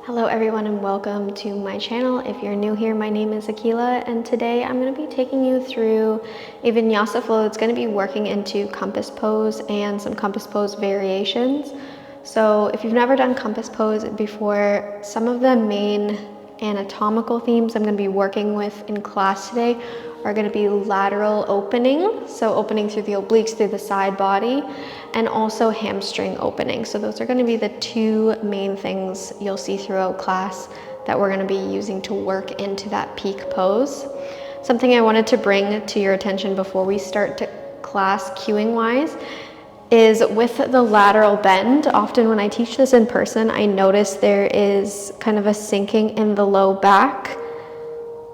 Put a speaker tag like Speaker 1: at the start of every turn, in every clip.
Speaker 1: Hello everyone and welcome to my channel. If you're new here, my name is Akila and today I'm going to be taking you through a Vinyasa flow that's going to be working into compass pose and some compass pose variations. So if you've never done compass pose before, some of the main anatomical themes I'm going to be working with in class today are going to be lateral opening, so opening through the obliques, through the side body, and also hamstring opening. So those are going to be the two main things you'll see throughout class that we're going to be using to work into that peak pose. Something I wanted to bring to your attention before we start to class cueing wise is with the lateral bend. Often when I teach this in person, I notice there is kind of a sinking in the low back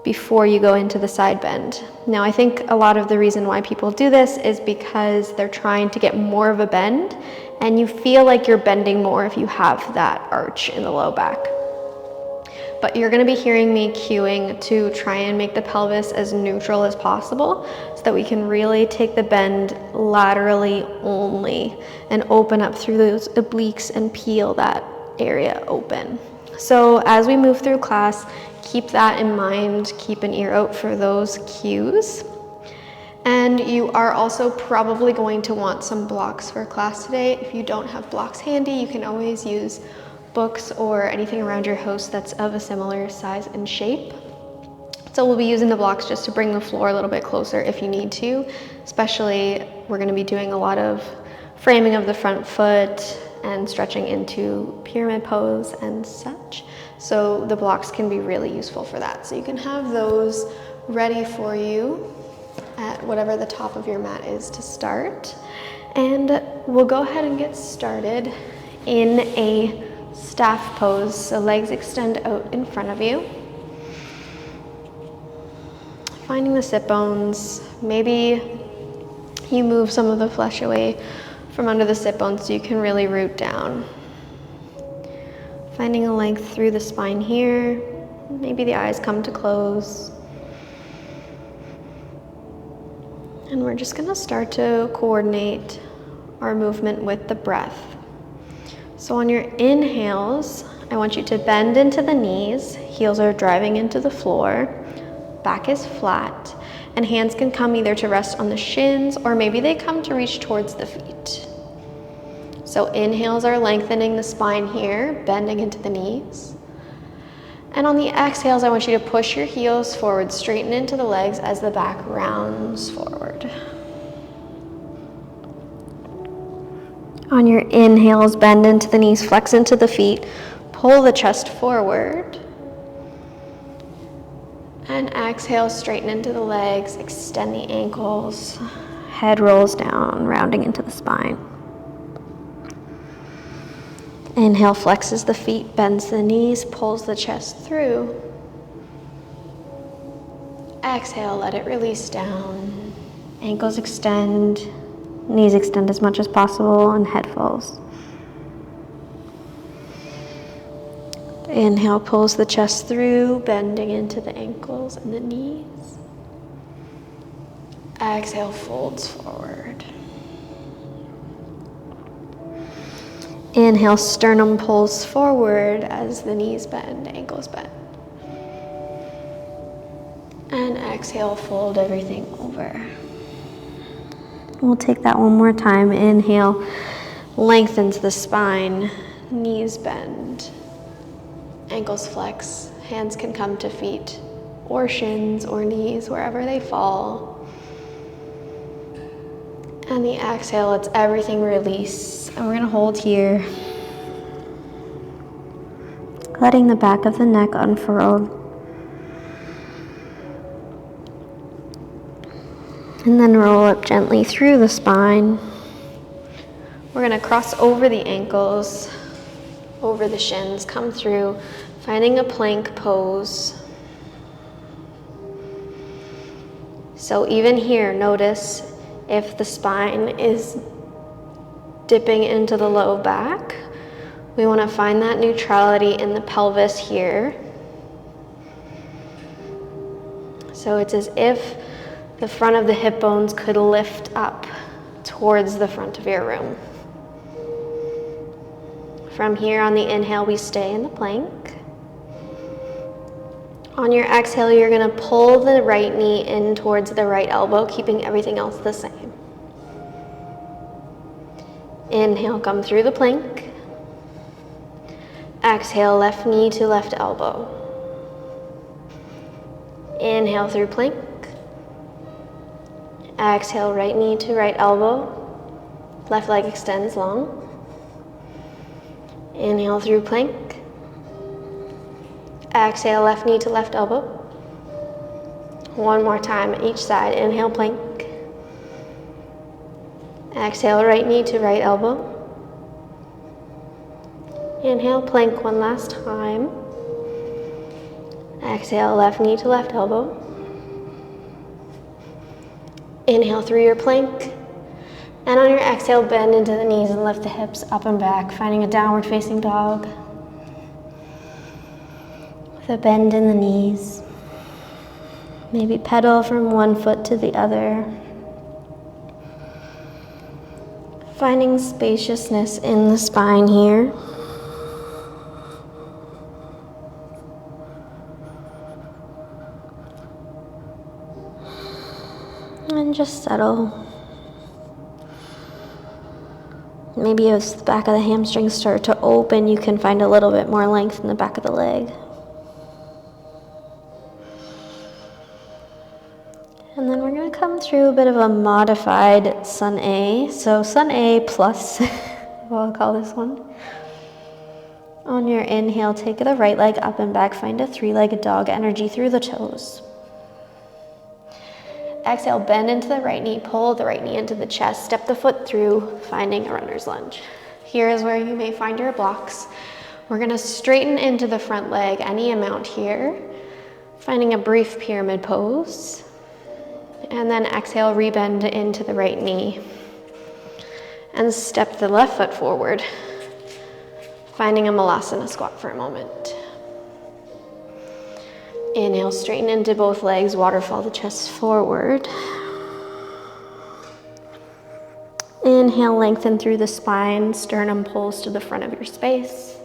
Speaker 1: before you go into the side bend. Now, I think a lot of the reason why people do this is because they're trying to get more of a bend, and you feel like you're bending more if you have that arch in the low back. But you're going to be hearing me cueing to try and make the pelvis as neutral as possible so that we can really take the bend laterally only and open up through those obliques and peel that area open. So as we move through class, keep that in mind, keep an ear out for those cues. And you are also probably going to want some blocks for class today. If you don't have blocks handy, you can always use books or anything around your house that's of a similar size and shape. So we'll be using the blocks just to bring the floor a little bit closer if you need to, especially we're going to be doing a lot of framing of the front foot and stretching into pyramid pose and such. So the blocks can be really useful for that. So you can have those ready for you at whatever the top of your mat is to start. And we'll go ahead and get started in a staff pose. So legs extend out in front of you. Finding the sit bones. Maybe you move some of the flesh away from under the sit bones so you can really root down. Finding a length through the spine here. Maybe the eyes come to close. And we're just going to start to coordinate our movement with the breath. So on your inhales, I want you to bend into the knees. Heels are driving into the floor. Back is flat. And hands can come either to rest on the shins or maybe they come to reach towards the feet. So inhales are lengthening the spine here, bending into the knees. And on the exhales, I want you to push your heels forward, straighten into the legs as the back rounds forward. On your inhales, bend into the knees, flex into the feet, pull the chest forward. And exhale, straighten into the legs, extend the ankles, head rolls down, rounding into the spine. Inhale, flexes the feet, bends the knees, pulls the chest through. Exhale, let it release down. Ankles extend, knees extend as much as possible, and head falls. Inhale, pulls the chest through, bending into the ankles and the knees. Exhale, folds forward. Inhale, sternum pulls forward as the knees bend, ankles bend. And exhale, fold everything over. We'll take that one more time. Inhale, lengthens the spine, knees bend. Ankles flex, hands can come to feet or shins or knees, wherever they fall. And the exhale lets everything release. And we're gonna hold here. Letting the back of the neck unfurl. And then roll up gently through the spine. We're gonna cross over the ankles, over the shins, come through, finding a plank pose. So even here, notice if the spine is dipping into the low back, we want to find that neutrality in the pelvis here. So it's as if the front of the hip bones could lift up towards the front of your room. From here on the inhale, we stay in the plank. On your exhale, you're gonna pull the right knee in towards the right elbow, keeping everything else the same. Inhale, come through the plank. Exhale, left knee to left elbow. Inhale through plank. Exhale, right knee to right elbow. Left leg extends long. Inhale through plank. Exhale, left knee to left elbow. One more time, each side. Inhale, plank. Exhale, right knee to right elbow. Inhale, plank one last time. Exhale, left knee to left elbow. Inhale through your plank. And on your exhale, bend into the knees and lift the hips up and back, finding a downward facing dog. With a bend in the knees. Maybe pedal from one foot to the other. Finding spaciousness in the spine here. And just settle. Maybe as the back of the hamstrings start to open, you can find a little bit more length in the back of the leg. And then we're going to come through a bit of a modified Sun A. So Sun A plus, we'll call this one. On your inhale, take the right leg up and back. Find a three-legged dog energy through the toes. Exhale, bend into the right knee, pull the right knee into the chest, step the foot through, finding a runner's lunge. Here is where you may find your blocks. We're gonna straighten into the front leg, any amount here, finding a brief pyramid pose. And then exhale, rebend into the right knee. And step the left foot forward, finding a malasana squat for a moment. Inhale, straighten into both legs, waterfall the chest forward. Inhale, lengthen through the spine, sternum pulls to the front of your space.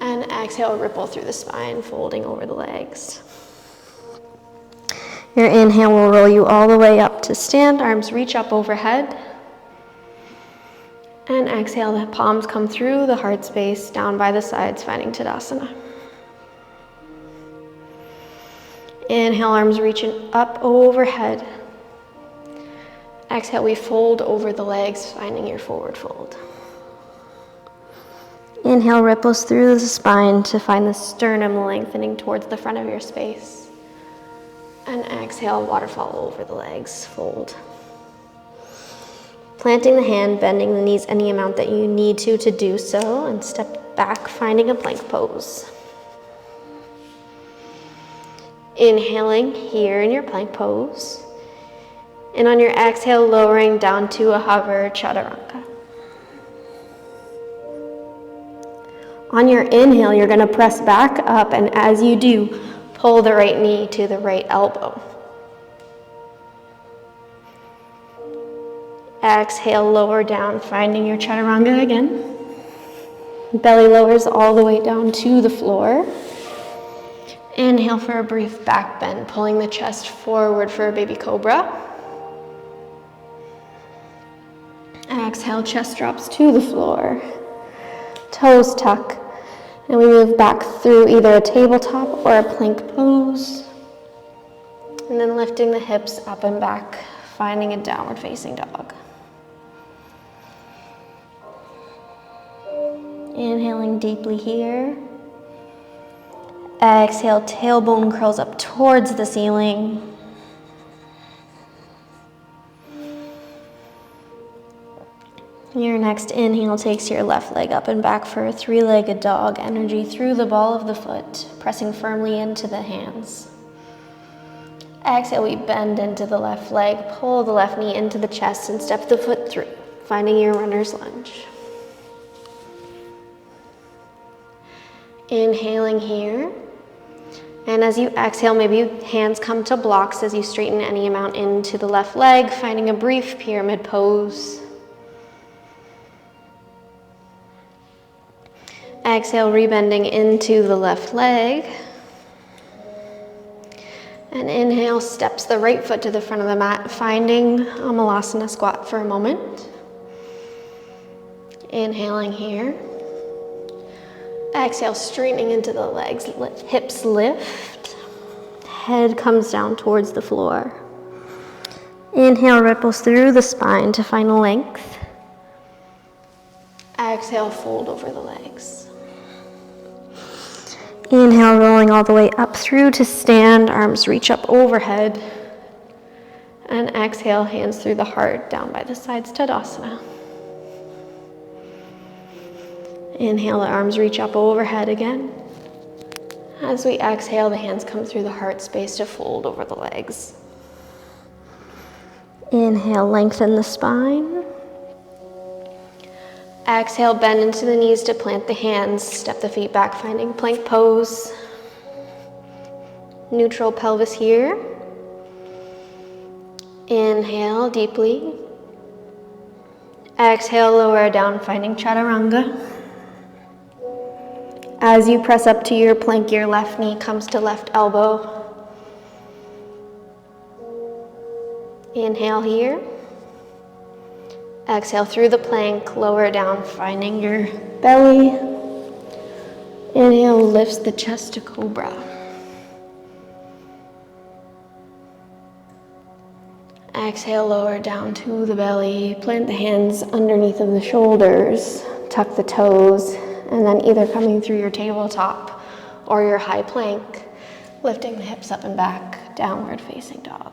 Speaker 1: And exhale, ripple through the spine, folding over the legs. Your inhale will roll you all the way up to stand, arms reach up overhead. And exhale, the palms come through the heart space, down by the sides, finding Tadasana. Inhale, arms reaching up overhead. Exhale, we fold over the legs, finding your forward fold. Inhale, ripples through the spine to find the sternum lengthening towards the front of your space. And exhale, waterfall over the legs, fold. Planting the hand, bending the knees any amount that you need to do so, and step back, finding a plank pose. Inhaling here in your plank pose. And on your exhale, lowering down to a hover chaturanga. On your inhale, you're going to press back up, and as you do, pull the right knee to the right elbow. Exhale, lower down, finding your chaturanga again. Belly lowers all the way down to the floor. Inhale for a brief back bend, pulling the chest forward for a baby cobra. Exhale, chest drops to the floor. Toes tuck. And we move back through either a tabletop or a plank pose. And then lifting the hips up and back, finding a downward facing dog. Inhaling deeply here. Exhale, tailbone curls up towards the ceiling. Your next inhale takes your left leg up and back for a three-legged dog energy through the ball of the foot, pressing firmly into the hands. Exhale, we bend into the left leg, pull the left knee into the chest and step the foot through, finding your runner's lunge. Inhaling here. And as you exhale, maybe hands come to blocks as you straighten any amount into the left leg, finding a brief pyramid pose. Exhale, rebending into the left leg. And inhale, steps the right foot to the front of the mat, finding a malasana squat for a moment. Inhaling here. Exhale, straightening into the legs, hips lift. Head comes down towards the floor. Inhale, ripples through the spine to find length. Exhale, fold over the legs. Inhale, rolling all the way up through to stand, arms reach up overhead. And exhale, hands through the heart, down by the sides, Tadasana. Inhale, the arms reach up overhead again. As we exhale, the hands come through the heart space to fold over the legs. Inhale, lengthen the spine. Exhale, bend into the knees to plant the hands, step the feet back, finding plank pose. Neutral pelvis here. Inhale deeply. Exhale, lower down, finding chaturanga. As you press up to your plank, your left knee comes to left elbow. Inhale here. Exhale through the plank, lower down, finding your belly. Inhale, lifts the chest to cobra. Exhale, lower down to the belly. Plant the hands underneath of the shoulders. Tuck the toes, and then either coming through your tabletop or your high plank, lifting the hips up and back, downward facing dog.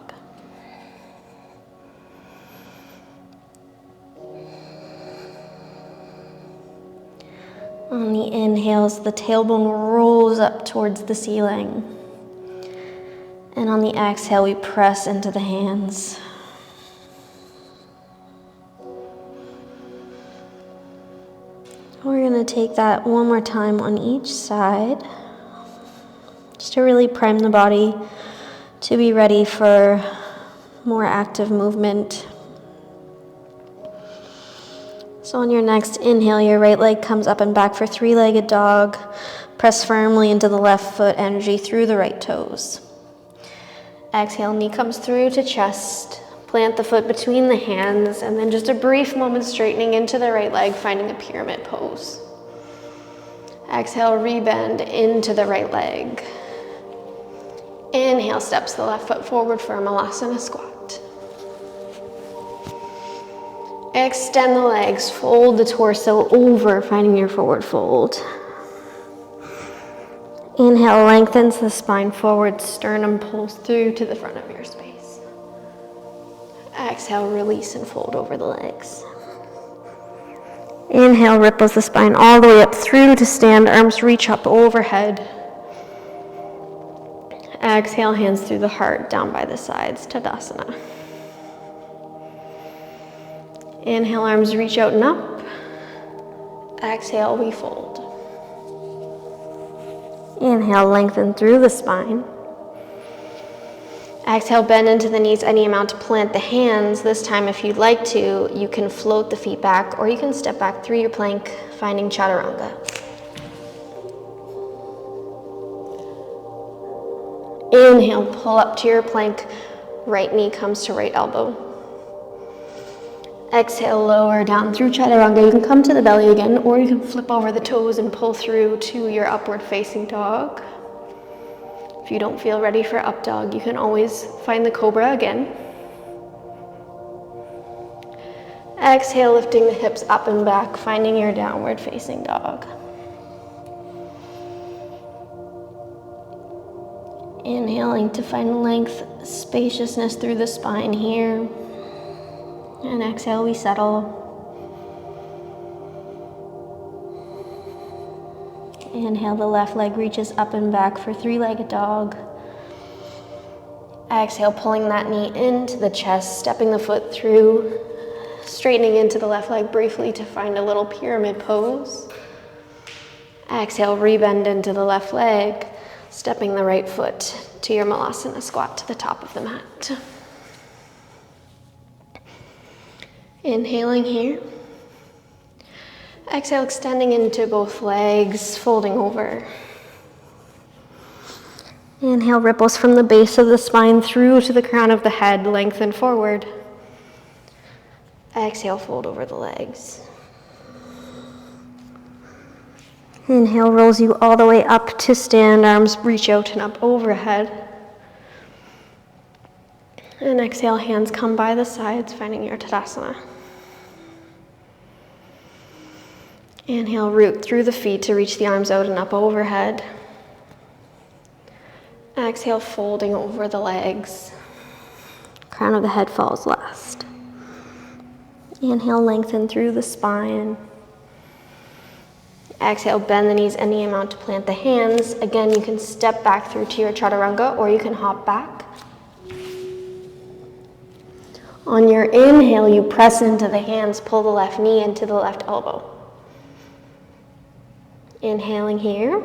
Speaker 1: On the inhales, the tailbone rolls up towards the ceiling. And on the exhale, we press into the hands. We're going to take that one more time on each side, just to really prime the body to be ready for more active movement. So on your next inhale, your right leg comes up and back for three-legged dog. Press firmly into the left foot, energy through the right toes. Exhale, knee comes through to chest. Plant the foot between the hands, and then just a brief moment straightening into the right leg, finding a pyramid pose. Exhale, rebend into the right leg. Inhale, steps the left foot forward for a malasana squat. Extend the legs, fold the torso over, finding your forward fold. Inhale, lengthens the spine forward, sternum pulls through to the front of your space. Exhale, release and fold over the legs. Inhale, ripples the spine all the way up through to stand, arms reach up overhead. Exhale, hands through the heart, down by the sides, Tadasana. Inhale, arms reach out and up. Exhale, we fold. Inhale, lengthen through the spine. Exhale, bend into the knees any amount to plant the hands. This time, if you'd like to, you can float the feet back, or you can step back through your plank, finding chaturanga. Inhale, pull up to your plank. Right knee comes to right elbow. Exhale, lower down through chaturanga. You can come to the belly again, or you can flip over the toes and pull through to your upward facing dog. If you don't feel ready for up dog, you can always find the cobra again. Exhale, lifting the hips up and back, finding your downward facing dog. Inhaling to find length, spaciousness through the spine here. And exhale, we settle. Inhale, the left leg reaches up and back for three-legged dog. Exhale, pulling that knee into the chest, stepping the foot through, straightening into the left leg briefly to find a little pyramid pose. Exhale, rebend into the left leg, stepping the right foot to your malasana squat to the top of the mat. Inhaling here. Exhale, extending into both legs, folding over. Inhale, ripples from the base of the spine through to the crown of the head, lengthen forward. Exhale, fold over the legs. Inhale, rolls you all the way up to stand, arms reach out and up overhead. And exhale, hands come by the sides, finding your Tadasana. Inhale, root through the feet to reach the arms out and up overhead. Exhale, folding over the legs. Crown of the head falls last. Inhale, lengthen through the spine. Exhale, bend the knees any amount to plant the hands. Again, you can step back through to your chaturanga or you can hop back. On your inhale, you press into the hands, pull the left knee into the left elbow. Inhaling here.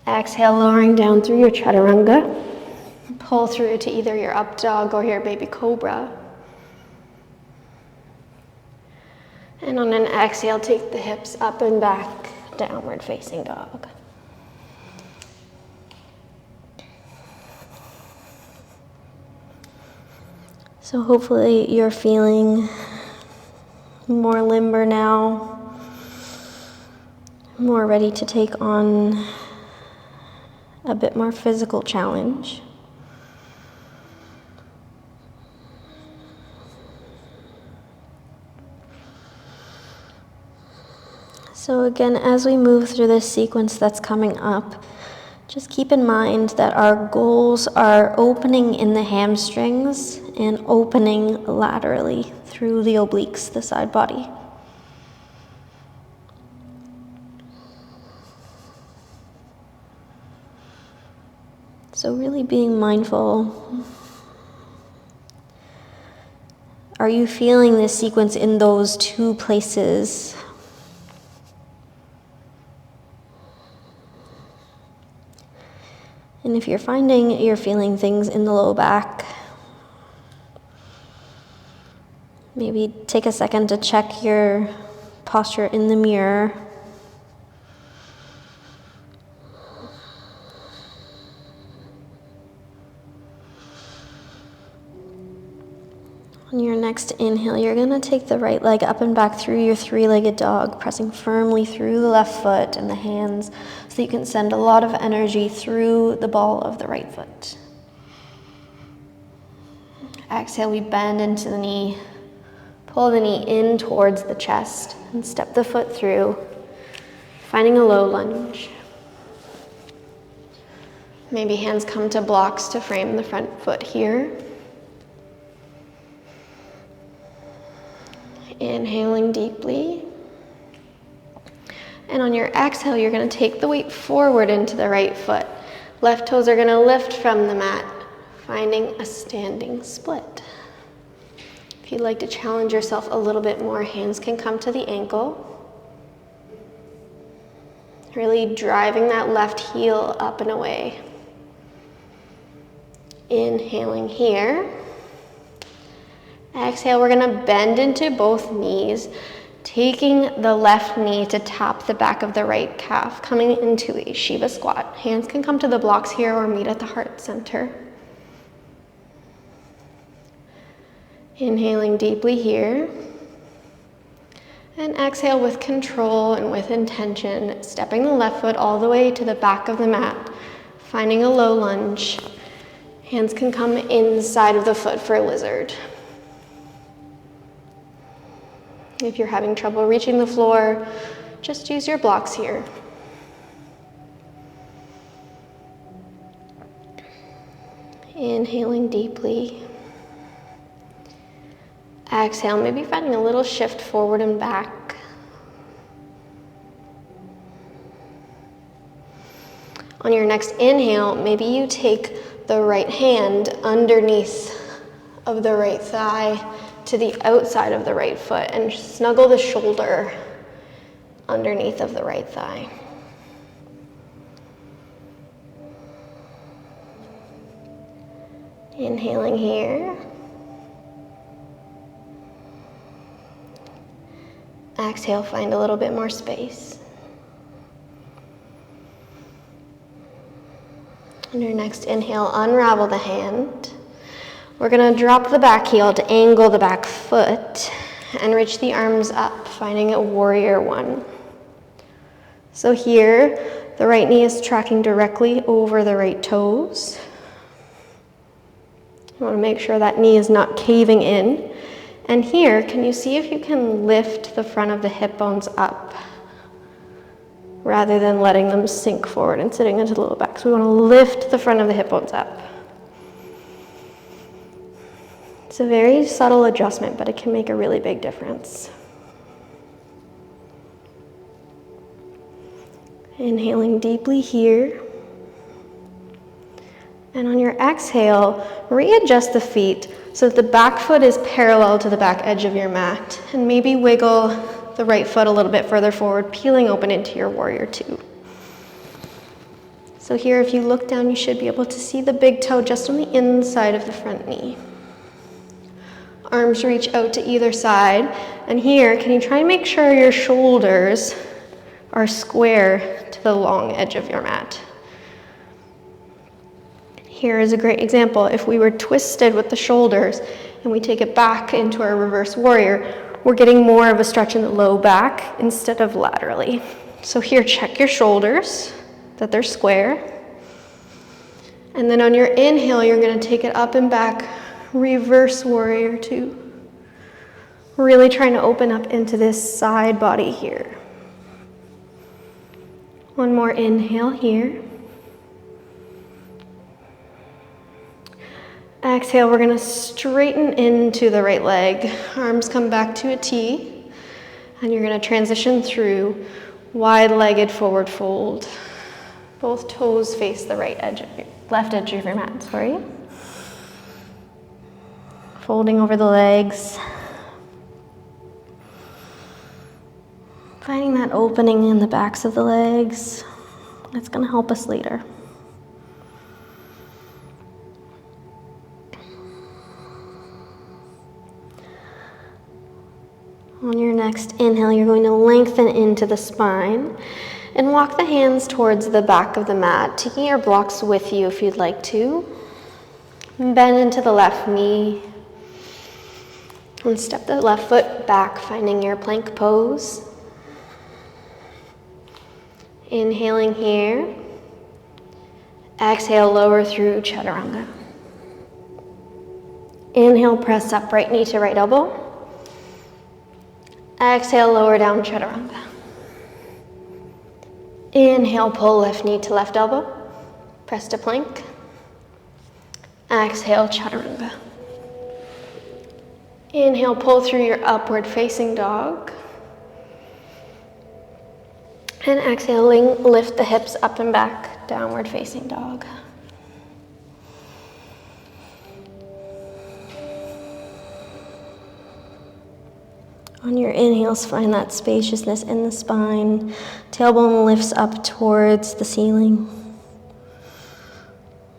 Speaker 1: Exhale, lowering down through your chaturanga. Pull through to either your up dog or your baby cobra. And on an exhale, take the hips up and back, downward facing dog. So hopefully you're feeling more limber now, more ready to take on a bit more physical challenge. So again, as we move through this sequence that's coming up, just keep in mind that our goals are opening in the hamstrings and opening laterally through the obliques, the side body. So really being mindful. Are you feeling this sequence in those two places? And if you're finding you're feeling things in the low back, maybe take a second to check your posture in the mirror. On your next inhale, you're going to take the right leg up and back through your three-legged dog, pressing firmly through the left foot and the hands so you can send a lot of energy through the ball of the right foot. Exhale, we bend into the knee, pull the knee in towards the chest and step the foot through, finding a low lunge. Maybe hands come to blocks to frame the front foot here. Inhaling deeply. And on your exhale, you're going to take the weight forward into the right foot. Left toes are going to lift from the mat, finding a standing split. If you'd like to challenge yourself a little bit more, hands can come to the ankle. Really driving that left heel up and away. Inhaling here. Exhale, we're going to bend into both knees, taking the left knee to tap the back of the right calf, coming into a Shiva squat. Hands can come to the blocks here or meet at the heart center. Inhaling deeply here. And exhale with control and with intention, stepping the left foot all the way to the back of the mat, finding a low lunge. Hands can come inside of the foot for a lizard. If you're having trouble reaching the floor, just use your blocks here. Inhaling deeply. Exhale, maybe finding a little shift forward and back. On your next inhale, maybe you take the right hand underneath of the right thigh to the outside of the right foot and snuggle the shoulder underneath of the right thigh. Inhaling here. Exhale, find a little bit more space. On your next inhale, unravel the hand. We're gonna drop the back heel to angle the back foot and reach the arms up, finding a warrior one. So here, the right knee is tracking directly over the right toes. You wanna make sure that knee is not caving in. And here, can you see if you can lift the front of the hip bones up rather than letting them sink forward and sitting into the low back? So we wanna lift the front of the hip bones up. It's a very subtle adjustment, but it can make a really big difference. Inhaling deeply here. And on your exhale, readjust the feet so that the back foot is parallel to the back edge of your mat. And maybe wiggle the right foot a little bit further forward, peeling open into your warrior two. So here, if you look down, you should be able to see the big toe just on the inside of the front knee. Arms reach out to either side. And here, can you try and make sure your shoulders are square to the long edge of your mat? Here is a great example. If we were twisted with the shoulders and we take it back into our reverse warrior, we're getting more of a stretch in the low back instead of laterally. So here, check your shoulders, that they're square. And then on your inhale, you're gonna take it up and back, reverse warrior two. Really trying to open up into this side body here. One more inhale here. Exhale, we're gonna straighten into the right leg. Arms come back to a T, and you're gonna transition through wide-legged forward fold. Both toes face the left edge of your mat, sorry. Folding over the legs. Finding that opening in the backs of the legs. That's gonna help us later. On your next inhale, you're going to lengthen into the spine and walk the hands towards the back of the mat, taking your blocks with you if you'd like to. And bend into the left knee. And step the left foot back, finding your plank pose. Inhaling here. Exhale, lower through chaturanga. Inhale, press up, right knee to right elbow. Exhale, lower down chaturanga. Inhale, pull left knee to left elbow. Press to plank. Exhale, chaturanga. Inhale, pull through your upward facing dog. And exhaling, lift the hips up and back, downward facing dog. On your inhales, find that spaciousness in the spine. Tailbone lifts up towards the ceiling.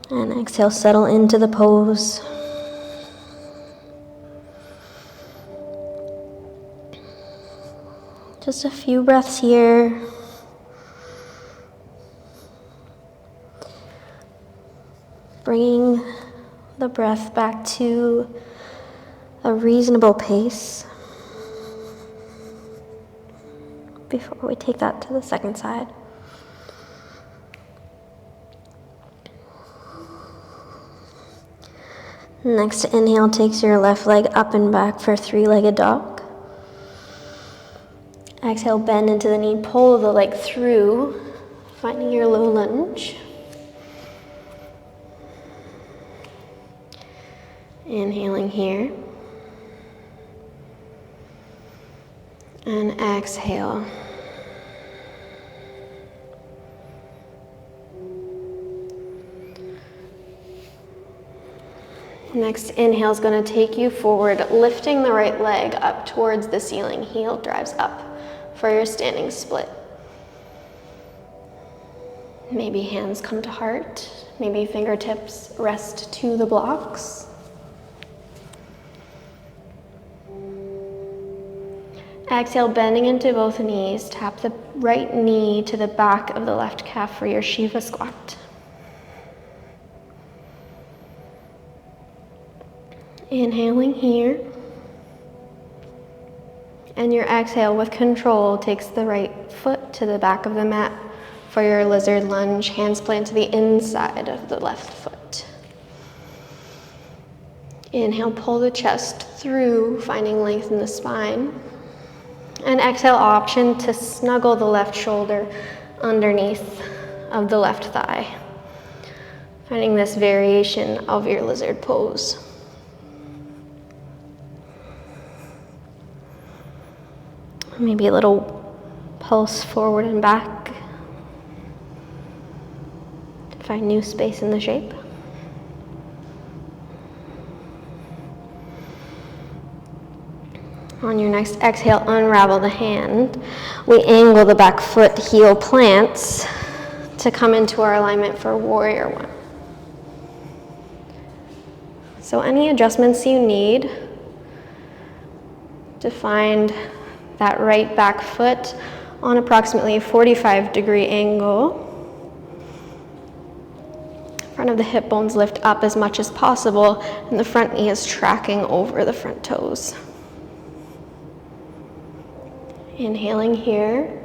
Speaker 1: And exhale, settle into the pose. Just a few breaths here. Bringing the breath back to a reasonable pace before we take that to the second side. Next inhale takes your left leg up and back for three-legged dog. Exhale, bend into the knee, pull the leg through, finding your low lunge. Inhaling here. And exhale. Next inhale is going to take you forward, lifting the right leg up towards the ceiling. Heel drives up for your standing split. Maybe hands come to heart. Maybe fingertips rest to the blocks. Exhale, bending into both knees. Tap the right knee to the back of the left calf for your Shiva squat. Inhaling here. And your exhale with control takes the right foot to the back of the mat for your lizard lunge. Hands plant to the inside of the left foot. Inhale, pull the chest through, finding length in the spine. And exhale, option to snuggle the left shoulder underneath of the left thigh. Finding this variation of your lizard pose. Maybe a little pulse forward and back. Find new space in the shape. On your next exhale, unravel the hand. We angle the back foot, heel plants to come into our alignment for warrior one. So any adjustments you need to find that right back foot on approximately a 45-degree angle. Front of the hip bones lift up as much as possible, and the front knee is tracking over the front toes. Inhaling here.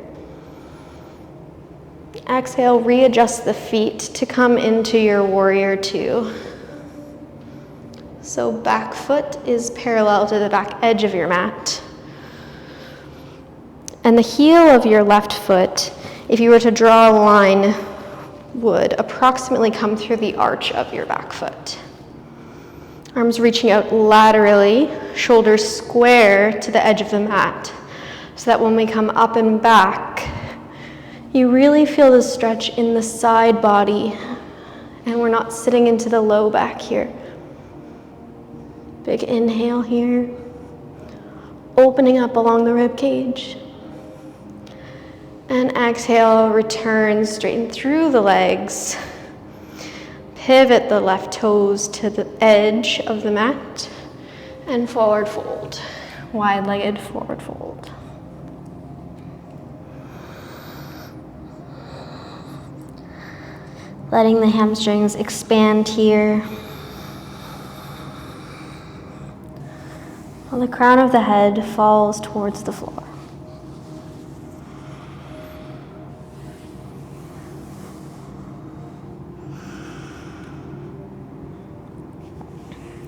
Speaker 1: Exhale, readjust the feet to come into your warrior two. So back foot is parallel to the back edge of your mat. And the heel of your left foot, if you were to draw a line, would approximately come through the arch of your back foot. Arms reaching out laterally, shoulders square to the edge of the mat, so that when we come up and back, you really feel the stretch in the side body, and we're not sitting into the low back here. Big inhale here, opening up along the rib cage. And exhale, return, straighten through the legs. Pivot the left toes to the edge of the mat and forward fold. Wide-legged forward fold. Letting the hamstrings expand here. While the crown of the head falls towards the floor.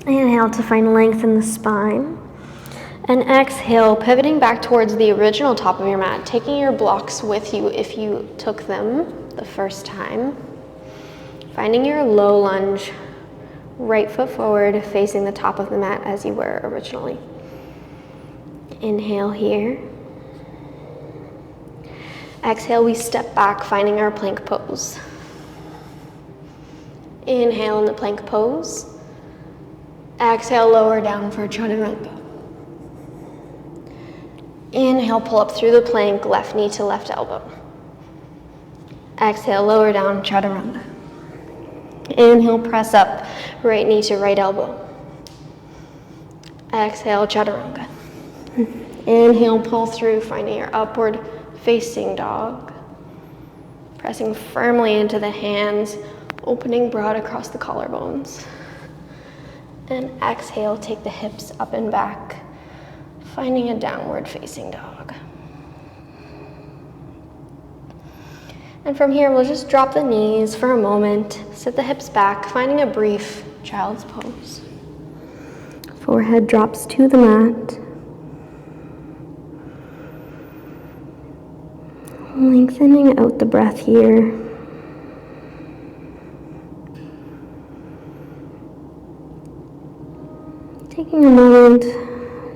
Speaker 1: Inhale to find length in the spine. And exhale, pivoting back towards the original top of your mat, taking your blocks with you if you took them the first time. Finding your low lunge, right foot forward, facing the top of the mat as you were originally. Inhale here. Exhale, we step back, finding our plank pose. Inhale in the plank pose. Exhale, lower down for chaturanga. Inhale, pull up through the plank, left knee to left elbow. Exhale, lower down, chaturanga. Inhale, press up, right knee to right elbow. Exhale, chaturanga. Inhale, pull through, finding your upward facing dog. Pressing firmly into the hands, opening broad across the collarbones. And exhale, take the hips up and back, finding a downward facing dog. And from here, we'll just drop the knees for a moment, sit the hips back, finding a brief child's pose. Forehead drops to the mat. Lengthening out the breath here. Taking a moment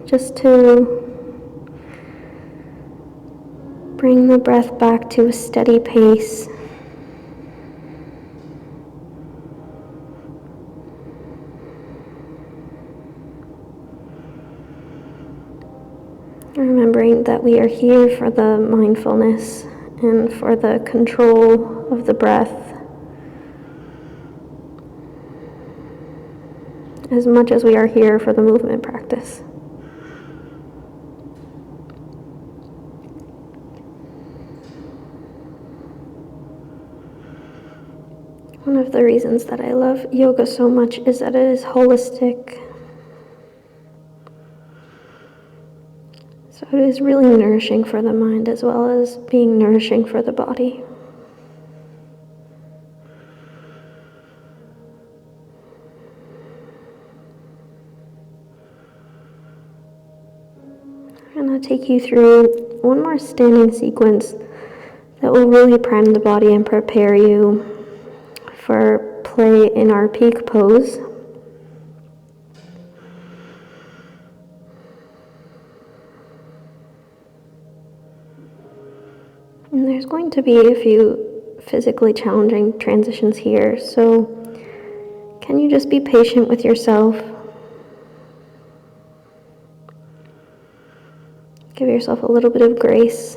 Speaker 1: just to bring the breath back to a steady pace. Remembering that we are here for the mindfulness and for the control of the breath as much as we are here for the movement practice. One of the reasons that I love yoga so much is that it is holistic. So it is really nourishing for the mind as well as being nourishing for the body. I'm going to take you through one more standing sequence that will really prime the body and prepare you for play in our peak pose. And there's going to be a few physically challenging transitions here, so can you just be patient with yourself? Give yourself a little bit of grace.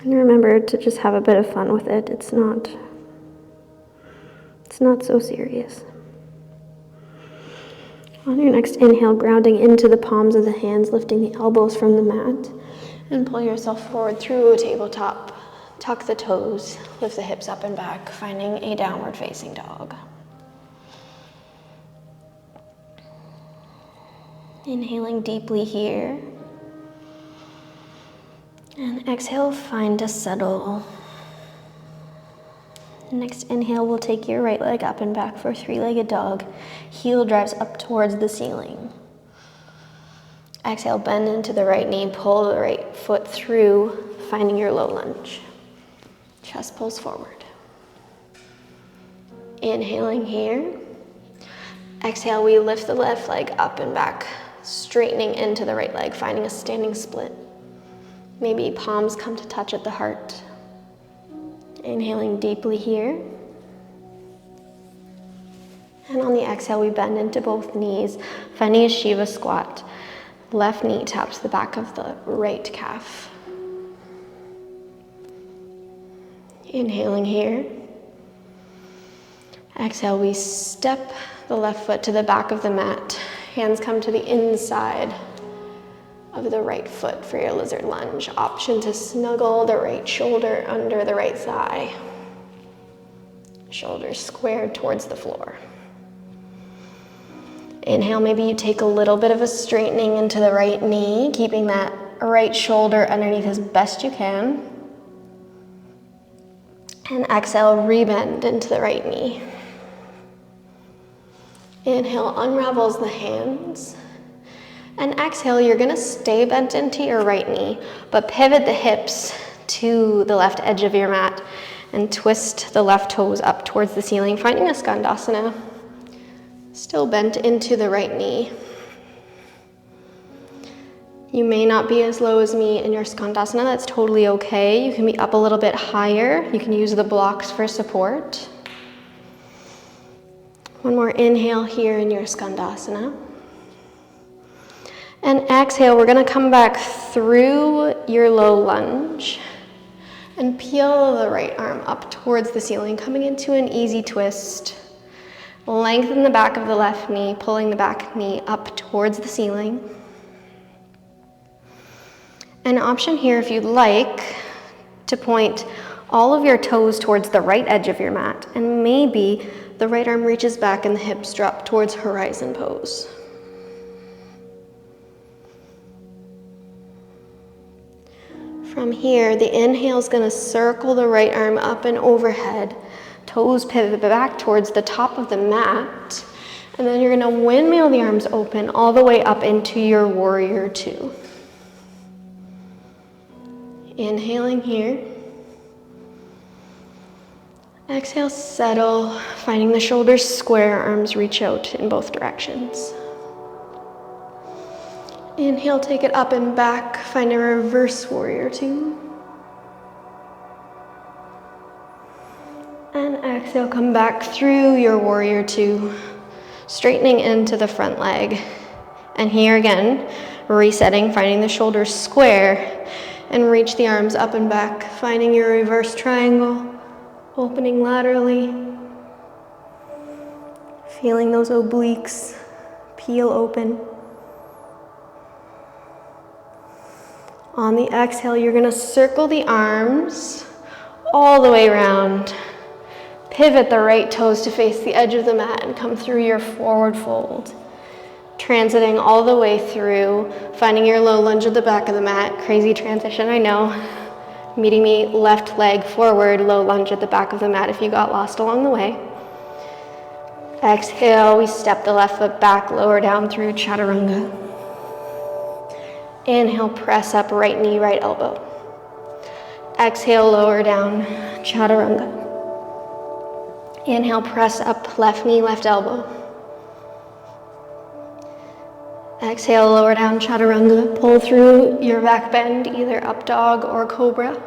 Speaker 1: And remember to just have a bit of fun with it. It's not so serious. On your next inhale, grounding into the palms of the hands, lifting the elbows from the mat, and pull yourself forward through a tabletop. Tuck the toes, lift the hips up and back, finding a downward facing dog. Inhaling deeply here. And exhale, find to settle. Next inhale, we'll take your right leg up and back for three-legged dog. Heel drives up towards the ceiling. Exhale, bend into the right knee, pull the right foot through, finding your low lunge. Chest pulls forward. Inhaling here. Exhale, we lift the left leg up and back, straightening into the right leg, finding a standing split. Maybe palms come to touch at the heart. Inhaling deeply here. And on the exhale, we bend into both knees, finding a Shiva squat. Left knee taps the back of the right calf. Inhaling here. Exhale, we step the left foot to the back of the mat. Hands come to the inside of the right foot for your lizard lunge. Option to snuggle the right shoulder under the right thigh. Shoulders squared towards the floor. Inhale, maybe you take a little bit of a straightening into the right knee, keeping that right shoulder underneath as best you can. And exhale, rebend into the right knee. Inhale, unravels the hands. And exhale, you're gonna stay bent into your right knee, but pivot the hips to the left edge of your mat and twist the left toes up towards the ceiling, finding a skandasana. Still bent into the right knee. You may not be as low as me in your skandasana, that's totally okay. You can be up a little bit higher. You can use the blocks for support. One more inhale here in your skandasana. And exhale, we're gonna come back through your low lunge and peel the right arm up towards the ceiling, coming into an easy twist. Lengthen the back of the left knee, pulling the back knee up towards the ceiling. An option here, if you'd like, to point all of your toes towards the right edge of your mat, and maybe the right arm reaches back and the hips drop towards horizon pose. From here, the inhale is going to circle the right arm up and overhead. Toes pivot back towards the top of the mat. And then you're going to windmill the arms open all the way up into your warrior two. Inhaling here. Exhale, settle, finding the shoulders square, arms reach out in both directions. Inhale, take it up and back, find a reverse warrior two. And exhale, come back through your warrior two, straightening into the front leg. And here again, resetting, finding the shoulders square, and reach the arms up and back, finding your reverse triangle, opening laterally, feeling those obliques peel open. On the exhale, you're gonna circle the arms all the way around. Pivot the right toes to face the edge of the mat and come through your forward fold. Transiting all the way through, finding your low lunge at the back of the mat. Crazy transition, I know. Meeting me left leg forward, low lunge at the back of the mat if you got lost along the way. Exhale, we step the left foot back, lower down through chaturanga. Inhale, press up, right knee, right elbow. Exhale, lower down, chaturanga. Inhale, press up, left knee, left elbow. Exhale, lower down, chaturanga. Pull through your back bend, either up dog or cobra.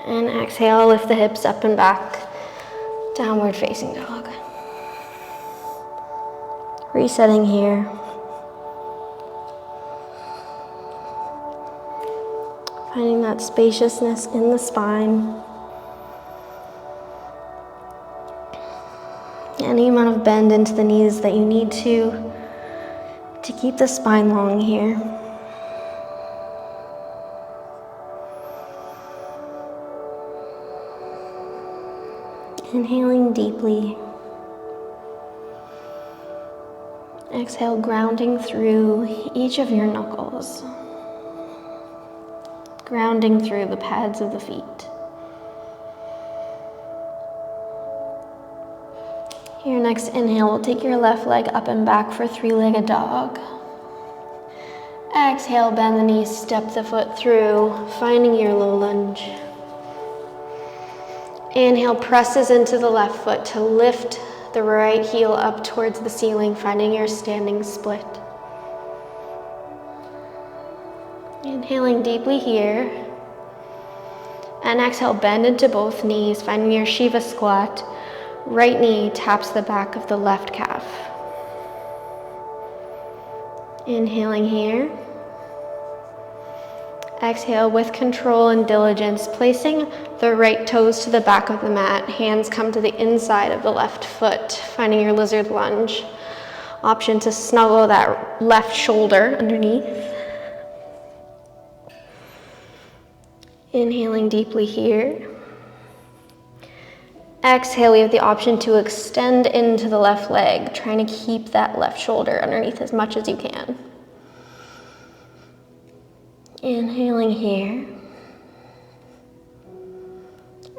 Speaker 1: And exhale, lift the hips up and back, downward facing dog. Resetting here. Finding that spaciousness in the spine. Any amount of bend into the knees that you need to keep the spine long here. Inhaling deeply. Exhale, grounding through each of your knuckles. Grounding through the pads of the feet. Your next inhale will take your left leg up and back for three-legged dog. Exhale, bend the knees, step the foot through, finding your low lunge. Inhale, presses into the left foot to lift the right heel up towards the ceiling, finding your standing split. Inhaling deeply here. And exhale, bend into both knees, finding your Shiva squat. Right knee taps the back of the left calf. Inhaling here. Exhale with control and diligence, placing the right toes to the back of the mat. Hands come to the inside of the left foot, finding your lizard lunge. Option to snuggle that left shoulder underneath. Inhaling deeply here. Exhale, we have the option to extend into the left leg, trying to keep that left shoulder underneath as much as you can. Inhaling here.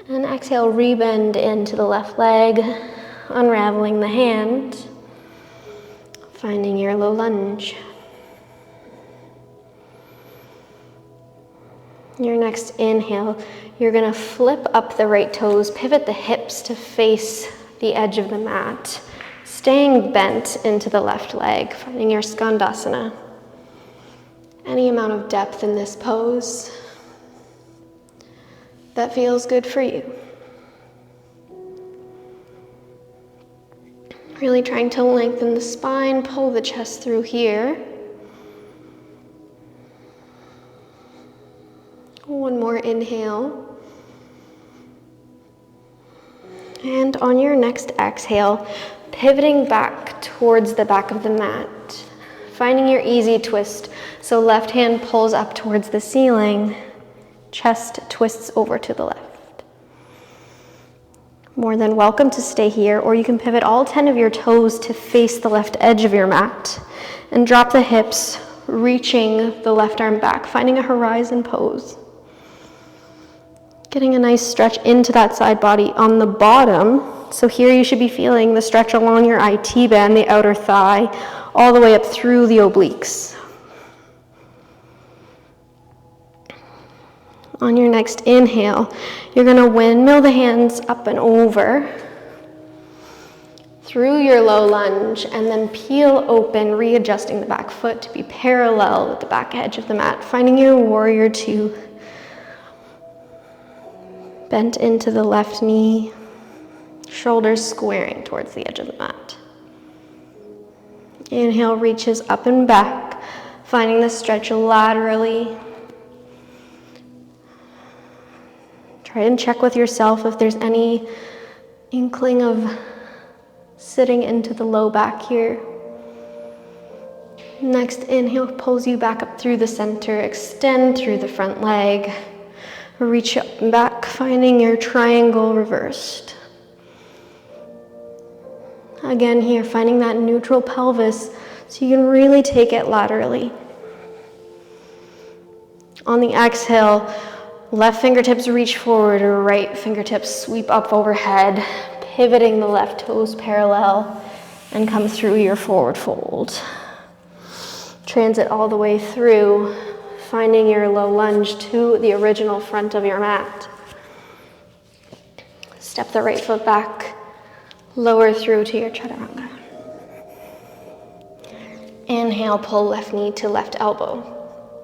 Speaker 1: And exhale, rebend into the left leg, unraveling the hand, finding your low lunge. Your next inhale, you're gonna flip up the right toes, pivot the hips to face the edge of the mat, staying bent into the left leg, finding your skandasana. Any amount of depth in this pose that feels good for you. Really trying to lengthen the spine, pull the chest through here. One more inhale. And on your next exhale, pivoting back towards the back of the mat, finding your easy twist. So left hand pulls up towards the ceiling, chest twists over to the left. More than welcome to stay here, or you can pivot all 10 of your toes to face the left edge of your mat and drop the hips, reaching the left arm back, finding a horizon pose. Getting a nice stretch into that side body on the bottom. So here you should be feeling the stretch along your IT band, the outer thigh, all the way up through the obliques. On your next inhale, you're gonna windmill the hands up and over through your low lunge, and then peel open, readjusting the back foot to be parallel with the back edge of the mat, finding your warrior two. Bent into the left knee, shoulders squaring towards the edge of the mat. Inhale, reaches up and back, finding the stretch laterally. Try and check with yourself if there's any inkling of sitting into the low back here. Next inhale pulls you back up through the center, extend through the front leg. Reach up and back, finding your triangle reversed. Again here, finding that neutral pelvis so you can really take it laterally. On the exhale, left fingertips reach forward, or right fingertips sweep up overhead, pivoting the left toes parallel, and come through your forward fold. Transit all the way through, finding your low lunge to the original front of your mat. Step the right foot back, lower through to your chaturanga. Inhale, pull left knee to left elbow,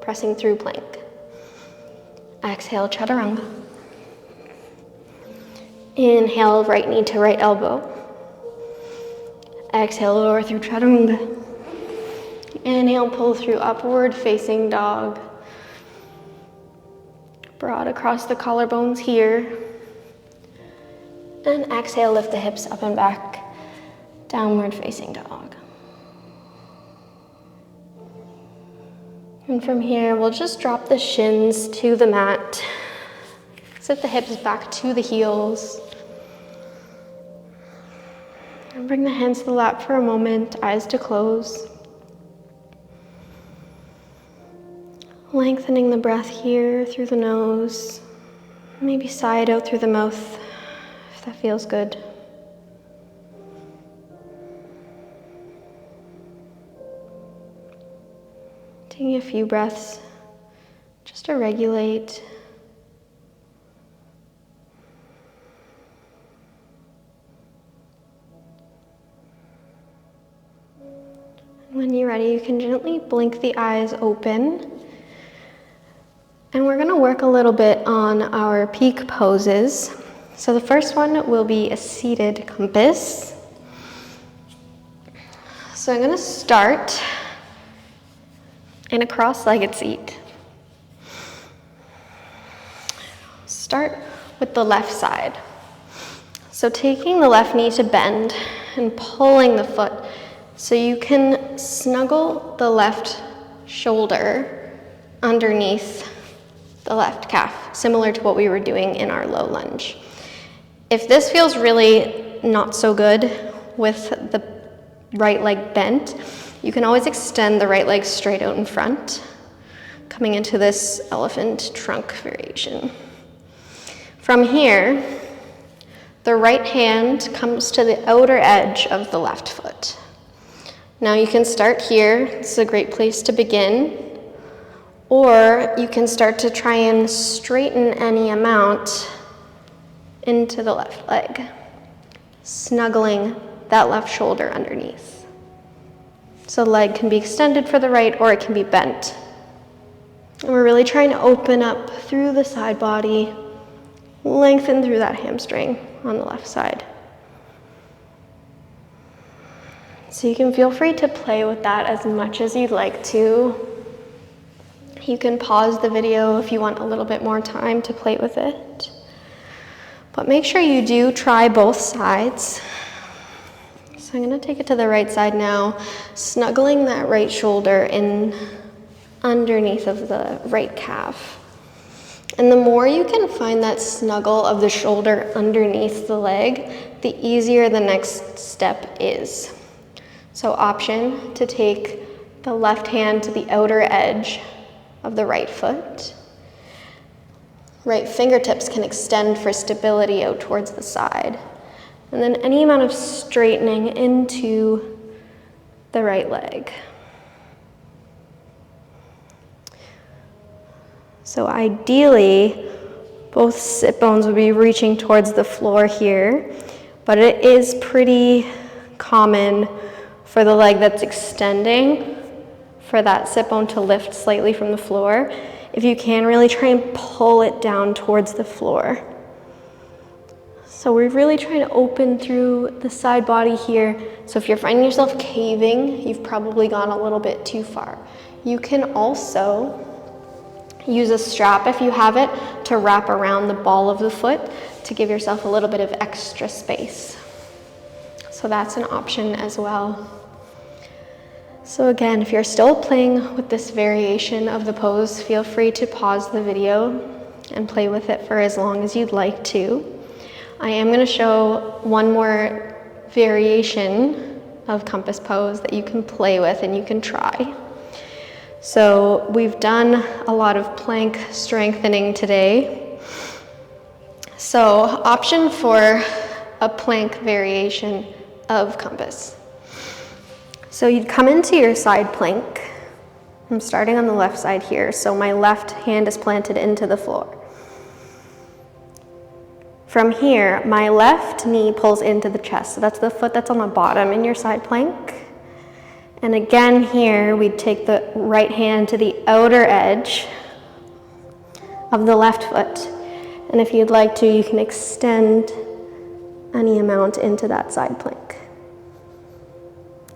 Speaker 1: pressing through plank. Exhale, chaturanga. Inhale, right knee to right elbow. Exhale, lower through chaturanga. Inhale, pull through upward facing dog. Broad across the collarbones here. And exhale, lift the hips up and back, downward facing dog. And from here, we'll just drop the shins to the mat. Sit the hips back to the heels. And bring the hands to the lap for a moment, eyes to close. Lengthening the breath here through the nose. Maybe sigh it out through the mouth, if that feels good. Taking a few breaths just to regulate. When you're ready, you can gently blink the eyes open. And we're gonna work a little bit on our peak poses. So the first one will be a seated compass. So I'm gonna start in a cross-legged seat. Start with the left side. So taking the left knee to bend and pulling the foot so you can snuggle the left shoulder underneath the left calf, similar to what we were doing in our low lunge. If this feels really not so good with the right leg bent, you can always extend the right leg straight out in front, coming into this elephant trunk variation. From here, the right hand comes to the outer edge of the left foot. Now you can start here. This is a great place to begin. Or you can start to try and straighten any amount into the left leg, snuggling that left shoulder underneath. So the leg can be extended for the right, or it can be bent. And we're really trying to open up through the side body, lengthen through that hamstring on the left side. So you can feel free to play with that as much as you'd like to. You can pause the video if you want a little bit more time to play with it. But make sure you do try both sides. So I'm gonna take it to the right side now, snuggling that right shoulder in underneath of the right calf. And the more you can find that snuggle of the shoulder underneath the leg, the easier the next step is. So option to take the left hand to the outer edge of the right foot. Right fingertips can extend for stability out towards the side. And then any amount of straightening into the right leg. So ideally, both sit bones would be reaching towards the floor here, but it is pretty common for the leg that's extending for that sit bone to lift slightly from the floor. If you can, really try and pull it down towards the floor. So we're really trying to open through the side body here. So if you're finding yourself caving, you've probably gone a little bit too far. You can also use a strap, if you have it, to wrap around the ball of the foot to give yourself a little bit of extra space. So that's an option as well. So again, if you're still playing with this variation of the pose, feel free to pause the video and play with it for as long as you'd like to. I am going to show one more variation of compass pose that you can play with and you can try. So we've done a lot of plank strengthening today. So option for a plank variation of compass. So you'd come into your side plank. I'm starting on the left side here, so my left hand is planted into the floor. From here, my left knee pulls into the chest, so that's the foot that's on the bottom in your side plank. And again here, we'd take the right hand to the outer edge of the left foot. And if you'd like to, you can extend any amount into that side plank,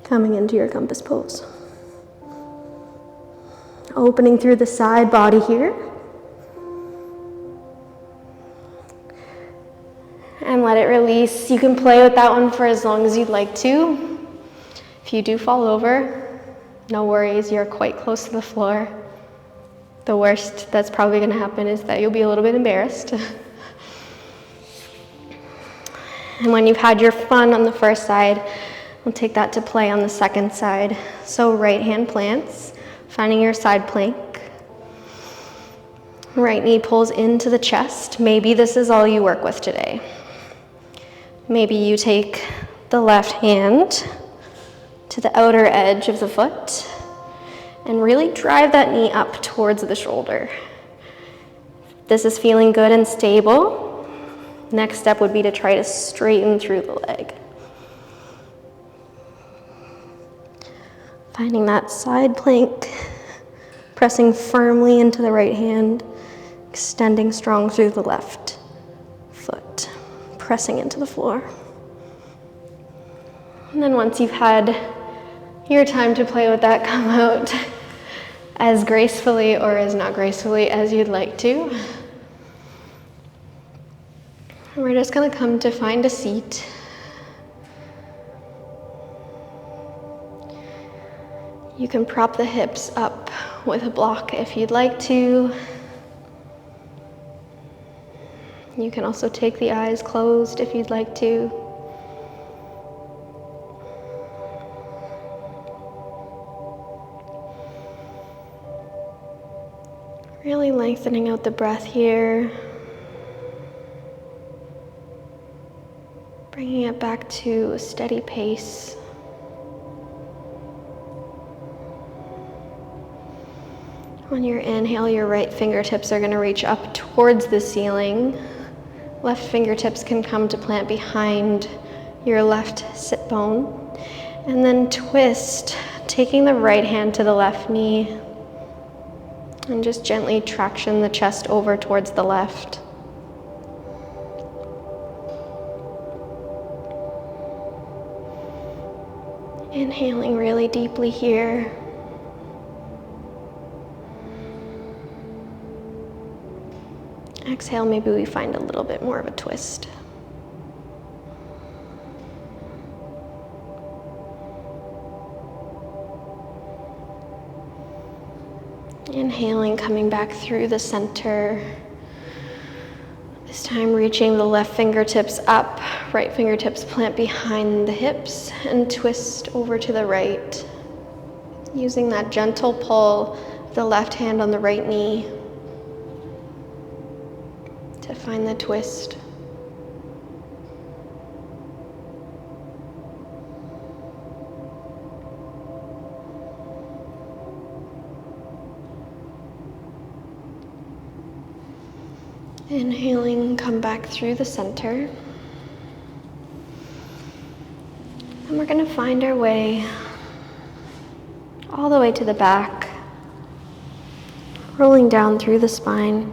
Speaker 1: coming into your compass pose. Opening through the side body here. And let it release. You can play with that one for as long as you'd like to. If you do fall over, no worries, you're quite close to the floor. The worst that's probably going to happen is that you'll be a little bit embarrassed. And when you've had your fun on the first side, we'll take that to play on the second side. So right hand plants, finding your side plank. Right knee pulls into the chest. Maybe this is all you work with today. Maybe you take the left hand to the outer edge of the foot and really drive that knee up towards the shoulder. This is feeling good and stable. Next step would be to try to straighten through the leg. Finding that side plank, pressing firmly into the right hand, extending strong through the left foot, pressing into the floor. And then once you've had your time to play with that, come out as gracefully or as not gracefully as you'd like to. And we're just going to come to find a seat. You can prop the hips up with a block if you'd like to. You can also take the eyes closed if you'd like to. Really lengthening out the breath here. Bringing it back to a steady pace. On your inhale, your right fingertips are going to reach up towards the ceiling. Left fingertips can come to plant behind your left sit bone. And then twist, taking the right hand to the left knee. And just gently traction the chest over towards the left. Inhaling really deeply here. Exhale, maybe we find a little bit more of a twist. Inhaling, coming back through the center. This time reaching the left fingertips up, right fingertips plant behind the hips and twist over to the right. Using that gentle pull of the left hand on the right knee to find the twist. Inhaling, come back through the center. And we're going to find our way all the way to the back, rolling down through the spine.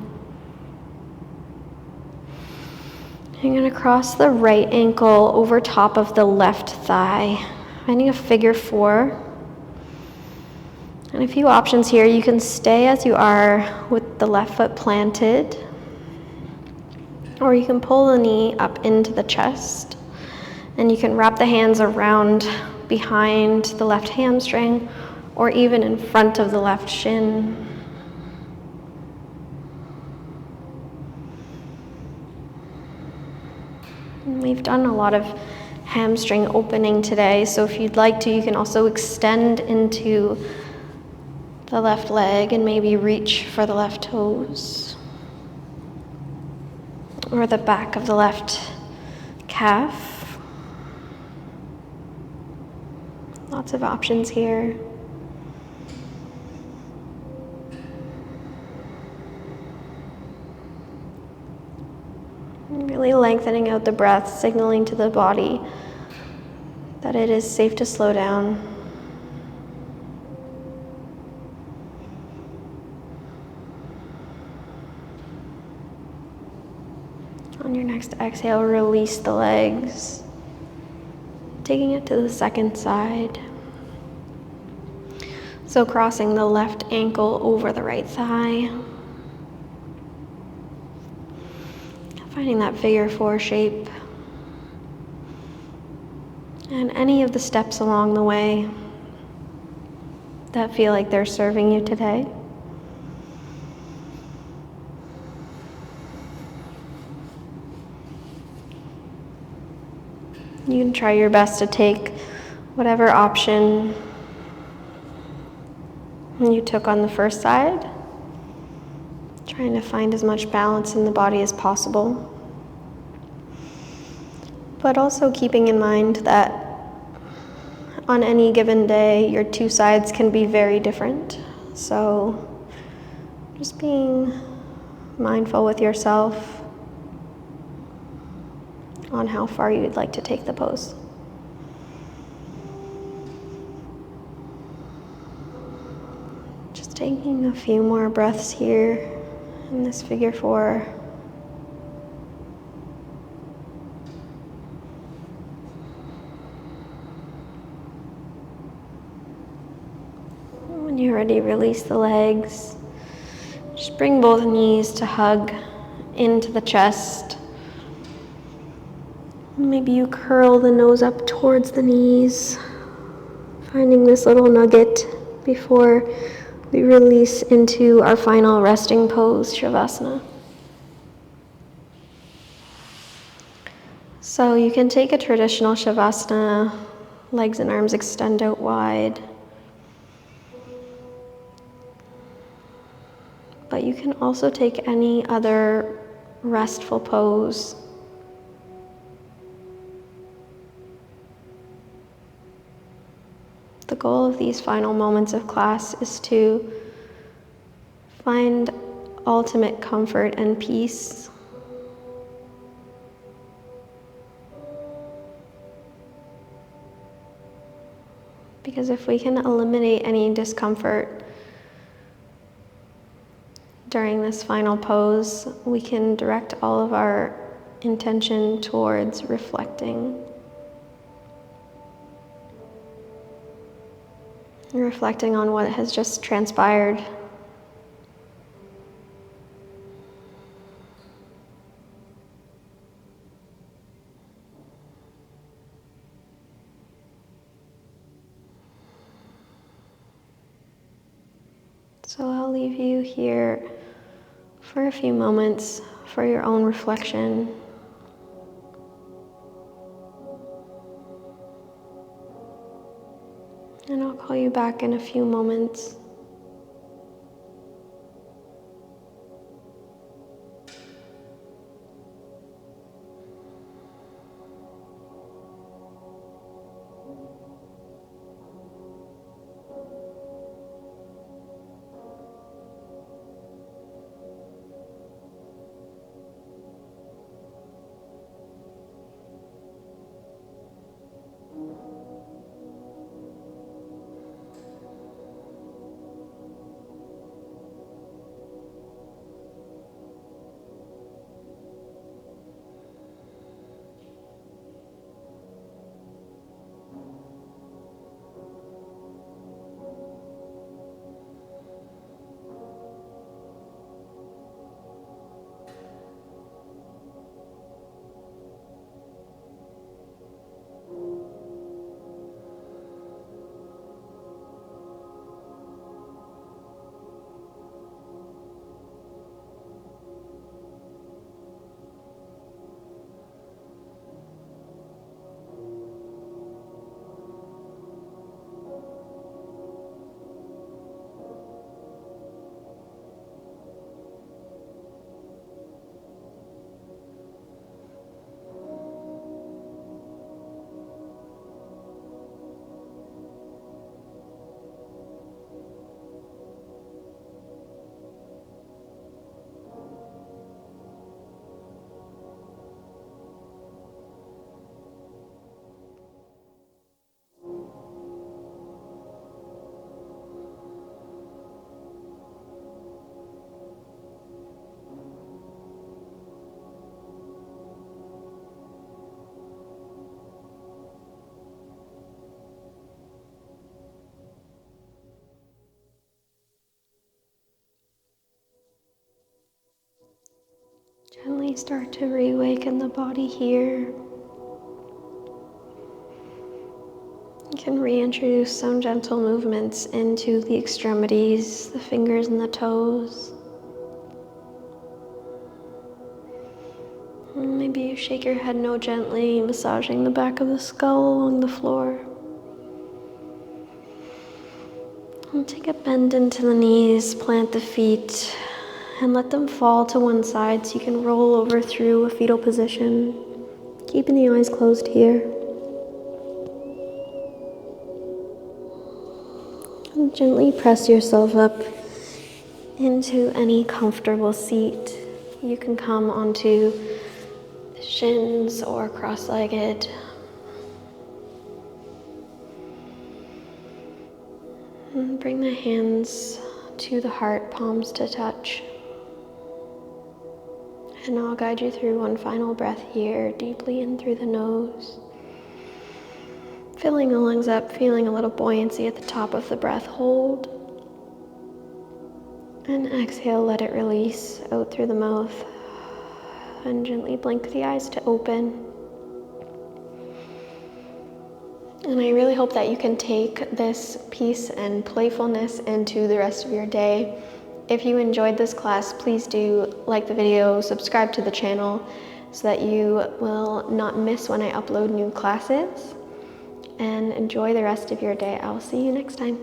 Speaker 1: I'm going to cross the right ankle over top of the left thigh, finding a figure 4. And a few options here. You can stay as you are with the left foot planted, or you can pull the knee up into the chest, and you can wrap the hands around behind the left hamstring, or even in front of the left shin. And we've done a lot of hamstring opening today, so if you'd like to, you can also extend into the left leg and maybe reach for the left toes or the back of the left calf. Lots of options here. Really lengthening out the breath, signaling to the body that it is safe to slow down. On your next exhale, release the legs, taking it to the second side. So crossing the left ankle over the right thigh. Finding that figure four shape. And any of the steps along the way that feel like they're serving you today. You can try your best to take whatever option you took on the first side, trying to find as much balance in the body as possible. But also keeping in mind that on any given day, your two sides can be very different. So just being mindful with yourself on how far you'd like to take the pose. Just taking a few more breaths here in this figure four. When you're ready, release the legs. Just bring both knees to hug into the chest. Maybe you curl the nose up towards the knees, finding this little nugget before we release into our final resting pose, Shavasana. So you can take a traditional Shavasana, legs and arms extend out wide. But you can also take any other restful pose. The goal of these final moments of class is to find ultimate comfort and peace. Because if we can eliminate any discomfort during this final pose, we can direct all of our intention towards reflecting. Reflecting on what has just transpired. So I'll leave you here for a few moments for your own reflection. And I'll call you back in a few moments. Gently start to reawaken the body here. You can reintroduce some gentle movements into the extremities, the fingers and the toes. Maybe you shake your head no gently, massaging the back of the skull along the floor. And take a bend into the knees, plant the feet, and let them fall to one side so you can roll over through a fetal position, keeping the eyes closed here. And gently press yourself up into any comfortable seat. You can come onto the shins or cross-legged. And bring the hands to the heart, palms to touch. And I'll guide you through one final breath here, deeply in through the nose. Filling the lungs up, feeling a little buoyancy at the top of the breath. Hold. And exhale, let it release out through the mouth. And gently blink the eyes to open. And I really hope that you can take this peace and playfulness into the rest of your day. If you enjoyed this class, please do like the video, subscribe to the channel so that you will not miss when I upload new classes. And enjoy the rest of your day. I'll see you next time.